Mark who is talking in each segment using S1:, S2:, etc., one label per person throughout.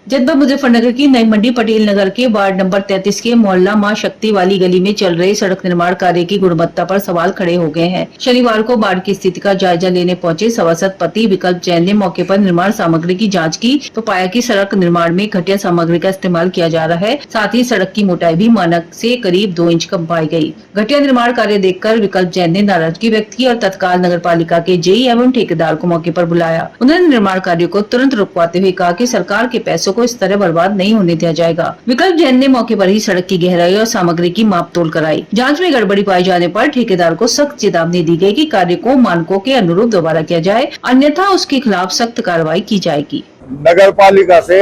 S1: जनपद मुजफ्फरनगर की नई मंडी पटेल नगर के वार्ड नंबर 33 के मोहल्ला मां शक्ति वाली गली में चल रहे सड़क निर्माण कार्य की गुणवत्ता पर सवाल खड़े हो गए हैं। शनिवार को बाढ़ की स्थिति का जायजा लेने पहुंचे सभासद पति विकल्प जैन ने मौके पर निर्माण सामग्री की जांच की तो पाया कि सड़क निर्माण में घटिया सामग्री का इस्तेमाल किया जा रहा है। साथ ही सड़क की मोटाई भी मानक से करीब 2 इंच कम पाई गयी। घटिया निर्माण कार्य देखकर विकल्प जैन ने नाराजगी व्यक्त की और तत्काल नगर पालिका के जेई एवं ठेकेदार को मौके पर बुलाया। उन्होंने निर्माण कार्य को तुरंत रुकवाते हुए कहा कि सरकार के पैसों को इस तरह बर्बाद नहीं होने दिया जाएगा। विकल्प जैन ने मौके पर ही सड़क की गहराई और सामग्री की मापतोल कराई। जांच में गड़बड़ी पाए जाने पर ठेकेदार को सख्त चेतावनी दी गई कि कार्य को मानकों के अनुरूप दोबारा किया जाए, अन्यथा उसके खिलाफ सख्त कार्रवाई की जाएगी।
S2: नगर पालिका से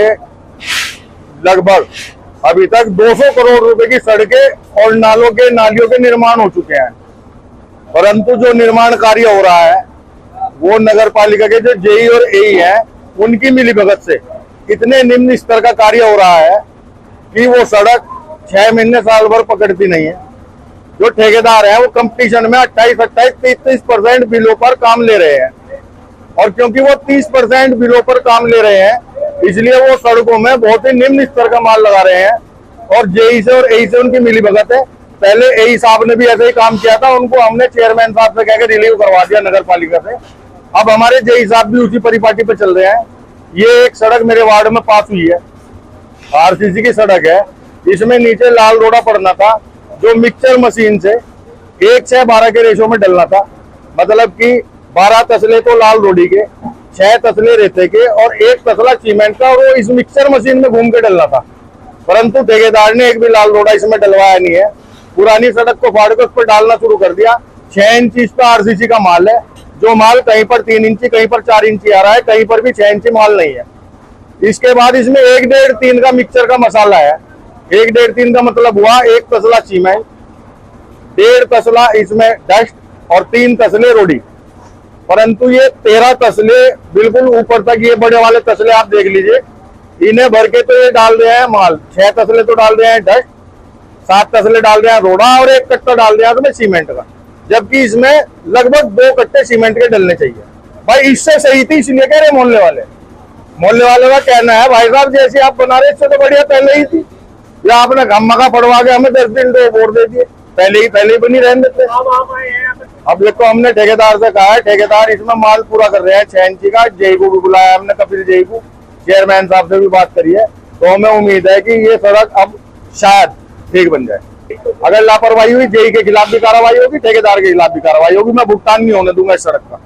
S2: लगभग अभी तक 200 करोड़ रुपए की सड़कें और नालियों के निर्माण हो चुके हैं, परंतु जो निर्माण कार्य हो रहा है वो नगर पालिका के जो जेई और एई है उनकी मिलीभगत से इतने निम्न स्तर का कार्य हो रहा है कि वो सड़क 6 महीने साल भर पकड़ती नहीं है। जो ठेकेदार है वो कंपटीशन में 28-30% बिलों पर काम ले रहे हैं, और क्योंकि वो 30% बिलों पर काम ले रहे हैं इसलिए वो सड़कों में बहुत ही निम्न स्तर का माल लगा रहे हैं। और जेई से और एई से उनकी मिलीभगत है। पहले एई साहब ने भी ऐसे ही काम किया था, उनको हमने चेयरमैन साहब से कहकर रिलीव करवा दिया नगर पालिका से। अब हमारे जेई साहब भी उसी परिपाटी पे चल रहे हैं। ये एक सड़क मेरे वार्ड में पास हुई है, आरसीसी की सड़क है, इसमें नीचे लाल रोड़ा पड़ना था जो मिक्सचर मशीन से 1:12 के रेशो में डलना था। मतलब कि 12 तसले तो लाल रोड़ी के, 6 तसले रेते के और 1 तसला सीमेंट का, और वो इस मिक्सचर मशीन में घूम के डलना था। परंतु ठेकेदार ने एक भी लाल रोड़ा इसमें डलवाया नहीं है। पुरानी सड़क को फाड़ के उस पर डालना शुरू कर दिया। 6 इंच इसका आरसीसी का माल है, जो माल कहीं पर 3 इंची कहीं पर 4 इंची आ रहा है, कहीं पर भी 6 इंची माल नहीं है। इसके बाद इसमें 1.5-3 का मिक्सचर का मसाला है। 1.5-3 का मतलब हुआ 1 तसला सीमेंट, 1.5 तसला इसमें डस्ट और 3 तसले रोडी। परंतु ये 13 तसले बिल्कुल ऊपर तक, ये बड़े वाले तसले आप देख लीजिए, इन्हें भर के तो ये डाल रहे हैं माल। 6 तसले तो डाल रहे हैं डस्ट, 7 तसले डाल रहे हैं रोड़ा और 1 कट्टा डाल रहे हैं उसमें सीमेंट का, जबकि इसमें लगभग 2 कट्टे सीमेंट के डलने चाहिए। भाई इससे सही थी, इसलिए कह रहे मोहल्ले वाले का कहना है भाई साहब जैसे आप बना रहे इससे तो बढ़िया पहले ही थी, या आपने घम्मा पड़वा के हमें 10 दिन तो वोट दे दिए, पहले ही बनी रहने देते। अब देखो हमने ठेकेदार से कहा है, ठेकेदार इसमें माल पूरा कर रहे हैं 6 इंची का। जेई को भी बुलाया हमने, कपिल जेई को, चेयरमैन साहब से भी बात करी है, तो हमें उम्मीद है कि ये सड़क अब शायद ठीक बन जाए। अगर लापरवाही हुई जेई के खिलाफ भी कार्रवाई होगी, ठेकेदार के खिलाफ भी कार्रवाई होगी। मैं भुगतान नहीं होने दूंगा इस सड़क का।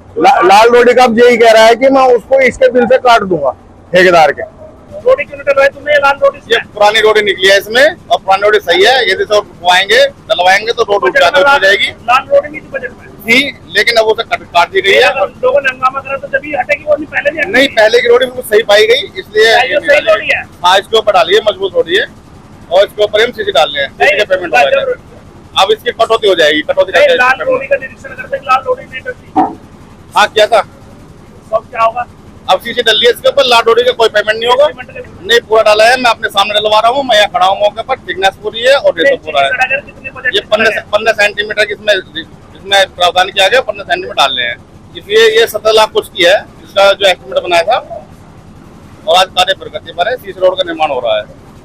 S2: लाल रोडी का जेई कह रहा है कि मैं उसको इसके बिल से काट दूंगा ठेकेदार के।
S3: रोडी क्यों डलवाई तुमने? लाल रोडी
S2: ये पुरानी रोडी निकली है इसमें, और पुरानी रोडी सही है। यदि सब डलवाएंगे तो रोड हो जाएगी।
S3: लाल रोडी नहीं थी बजट में
S2: थी, लेकिन अब उसे काट दी गई है।
S3: लोगों ने हंगामा करा तो जब हटेगी, वो पहले
S2: नहीं, पहले की रोडी बिल्कुल सही पाई गई, इसलिए
S3: सही रोडी है।
S2: हाँ, इसके ऊपर डालिए, मजबूत रोडी है, और इसके ऊपर हम सीसी डाल रहे हैं, पेमेंट हो जाएगा। अब इसकी कटौती हो जाएगी।
S3: लाल रोडी का निरीक्षण करते, लाल रोडी नहीं डलती।
S2: हाँ, किया था।
S3: अब क्या होगा?
S2: अब सीसी डल लिया इसके ऊपर, लाल रोडी का कोई पेमेंट नहीं होगा। नहीं, पूरा डाला है, मैं अपने सामने डलवा रहा हूँ। मैं यहाँ खड़ा हूँ मौके पर, थिकनेस पूरी है और रेशो पूरा है। ये 15 सेंटीमीटर इसमें प्रावधान किया गया, 15 सेंटीमीटर डाल रहे हैं। इसलिए ये 17 लाख कुछ की है, इसका जो एस्टिमेट बनाया था, और आज कार्य प्रगति पर है। 30 रोड का निर्माण हो रहा है।